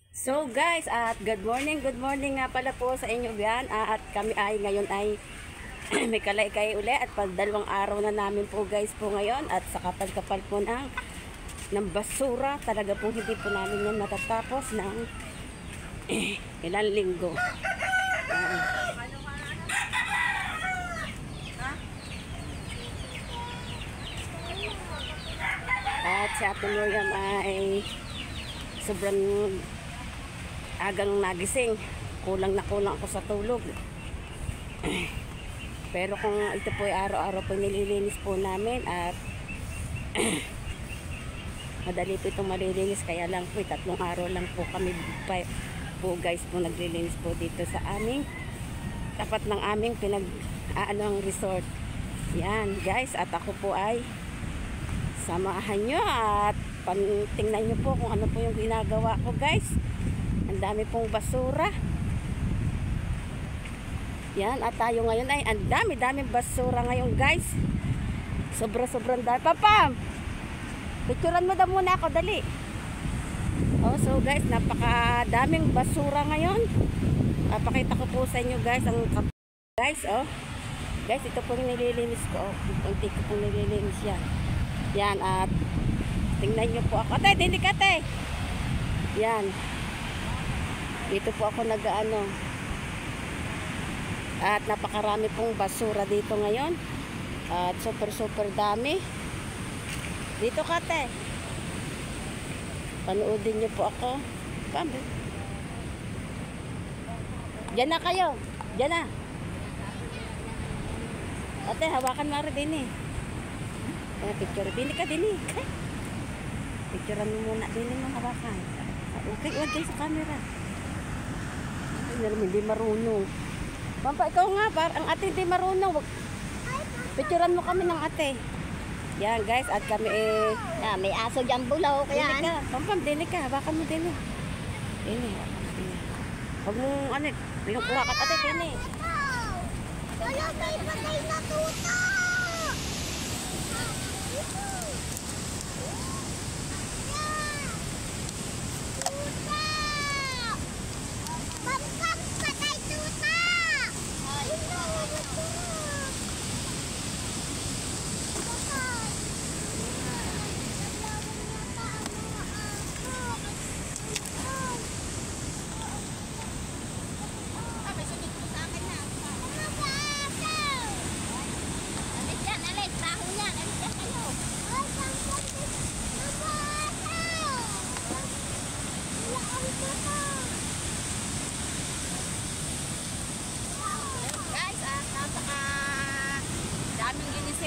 So guys, at good morning nga pala po sa inyo yan. At kami ay ngayon ay may kalay-kay uli at pag dalawang araw na namin po guys po ngayon at sa kapal-kapal po ng basura. Talaga pong hindi po namin yan matatapos ng ilang linggo. At si Ate Miriam ay sobrang agang nagising. Kulang na kulang ako sa tulog. Pero kung ito po ay araw-araw po nililinis po namin at madali po itong malilinis, kaya lang po 3 araw lang po kami po guys po naglilinis po dito sa aming tapat ng aming resort. Yan guys, at ako po ay samahan nyo at tingnan nyo po kung ano po yung ginagawa ko guys. Ang dami pong basura. Yan, at tayo ngayon ay ang dami-daming basura ngayon guys. Sobrang dami. Papa, picturean mo daw muna ako, dali. Oh, so guys, napakadaming basura ngayon. Papakita ko po sa inyo guys ang guys, oh. Guys, ito po yung nililinis ko. Oh. Unti ko pong nililinis yan. Yan, at tingnan nyo po ako. Ate, dinig ate. Yan. Dito po ako nag-ano. At napakarami pong basura dito ngayon. At super dami. Dito ka ate. Panoodin nyo po ako. Pambi. Diyan na kayo. Diyan na. Ate, hawakan mo rin din eh. Picture. Dini ka, dini. Picturean mo muna. Dini mo hawakan. Okay, huwag kayo sa camera. Hindi marunong. Pampa, ikaw nga, ang ate hindi marunong. Picturean mo kami ng ate. Yan guys, at kami may aso dyan bulaw. Dini ka. Pampam, dini ka. Hawakan mo dini. Dini. Huwag mong pinukurakat ate, dini. Wala, may patay na tuta.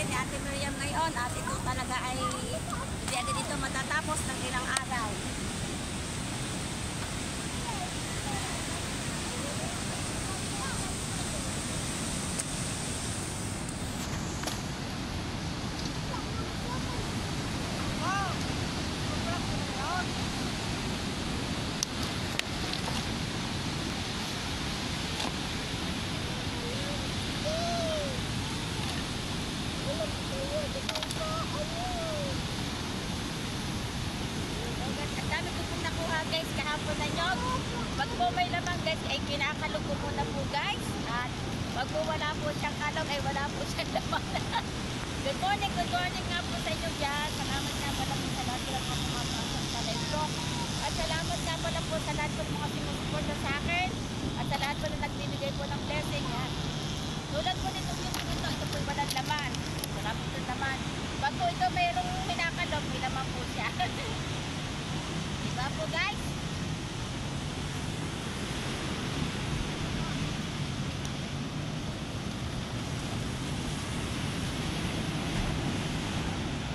Ni Ate Miriam ngayon at ito talaga ay hindi agad ito matatapos ng ilang araw. Guys, kahapon na nyo. Pag po may lamang guys, ay kinakalog ko muna po guys. At pag po wala po siyang kalog, ay wala po siyang lamang. Good morning nga po sa inyo dyan. Salamat nga pala po sa lahat ng mga sa live ko. At salamat nga pala po sa lahat ng mga sinusuporta sa akin. At sa lahat po na nagbibigay po ng blessing. Yan. Tulad po nitong video nito, ito po yung walang laman. Wala po yung laman. Pag po ito mayroong minakalog, may laman po siya. Diba po guys?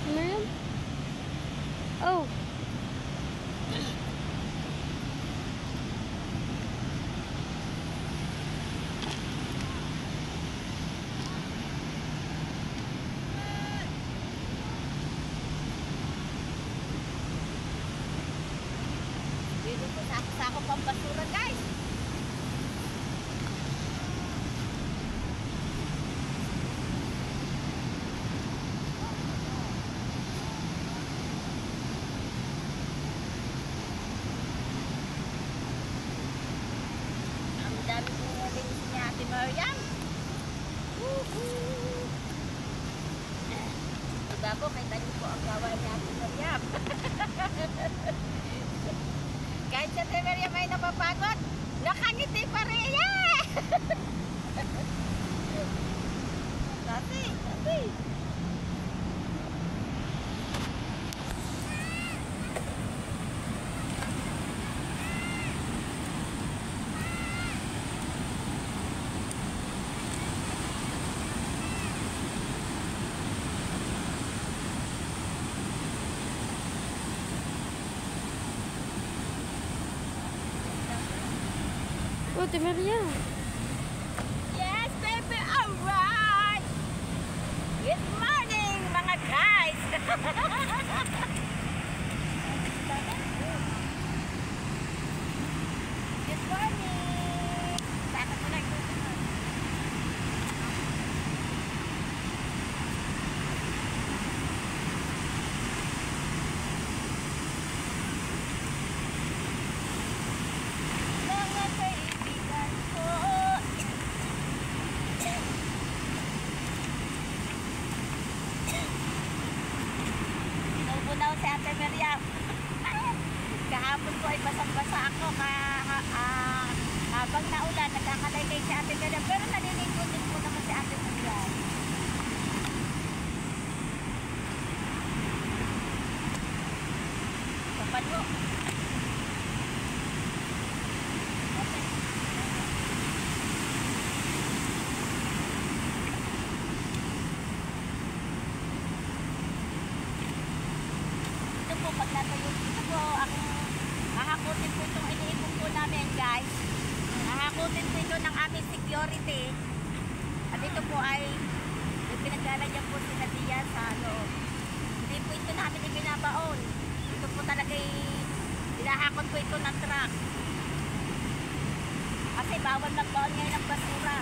Ma'am? Oh. Dito po sako pang basura guys. Mariam. Diba po, kita niyo po ang gawa ni Ate Mariam. Kahit si Ate Mariam ay napapagod, nakangiti pa rin. Yeah! Tati, tati. Oh, Ate Maria. Yes, baby, alright. Good morning, mga guys. Good morning. Saka ko lang ito. Mga kaibigan ko. Sinubunaw si Ate Mariam. Kahapon ko ay basang-basa ako habang naulan, nagkakalaylay si Ate Mariam. Pero naliligo din po naman si Ate Mariam. Kapal mo. Okay. Ito po, pag natayo, ito po, ang hahakutin po itong iniipon po namin, guys. Hahakutin po ito ng aming security. At ito po ay yung pinaglalagyan po si Nadia sa loob. Hindi po ito namin ibinabaon. Ito po talaga hinahakot po ito ng truck. Kasi bawal magbaon ngayon ng basura.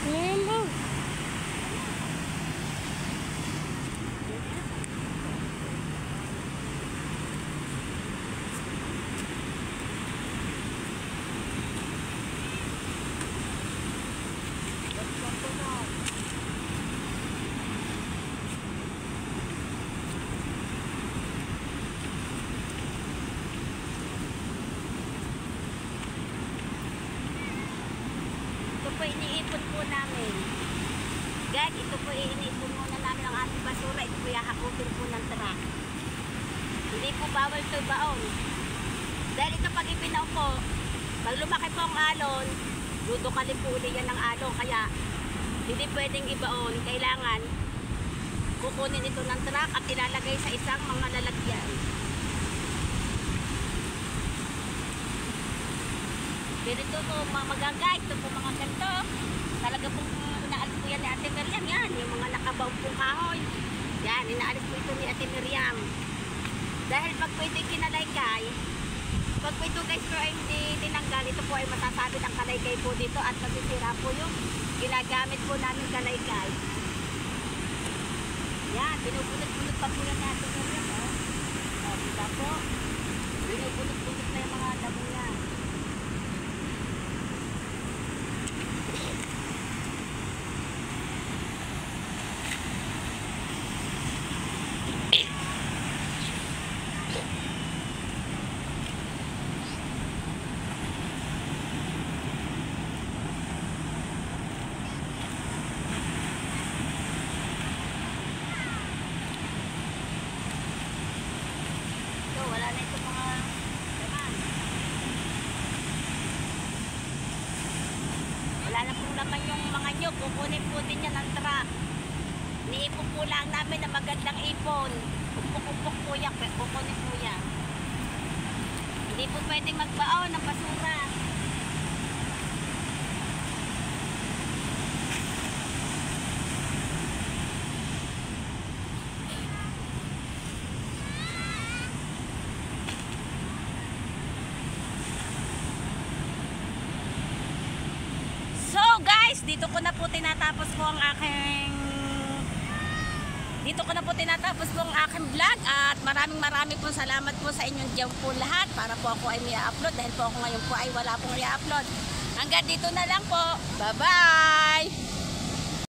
Mama. Ito po iniipon po namin. Guys, ito po iniipon muna namin ang aming basura. Ito po hahakutin po ng truck. Hindi po bawal ito baon. Dahil ito pag ipinaw po, pag lumaki po ang alon, dudukalin po uli yan ng alon. Kaya hindi pwedeng ibaon. Kailangan kukunin ito ng truck at ilalagay sa isang mga lalagyan. Pero ito po mga magagay, ito po mga ganito. Talaga pong inaalis po yan ni Ate Mariam. Yan, yung mga nakabaw pong kahoy. Yan, inaalis po ito ni Ate Mariam. Dahil pag po ito kinalaykay, pag po ito guys po ay hindi tinanggal, ito po ay masasabi ng kalaykay po dito at masisira po yung ginagamit po namin kalaykay. Yan, binubunot-bunot pa po yan ni Ate Mariam. O, diba po? Binubunot-bunot na yung mga damo yan. Wala na ito mga laman. Wala na pong laman yung mga nyug. Kukunin po din yan ng truck. Niipon po lang namin na magandang ipon. Upok-upok po yan. Kukunin po yan. Hindi po pwedeng magbaon ng basura. guys, dito ko na po tinatapos po ang aking vlog at maraming pong salamat po sa inyong diyan po lahat para po ako ay i-upload dahil po ako ngayon po ay wala pong i-upload. Hanggang dito na lang po. Bye-bye!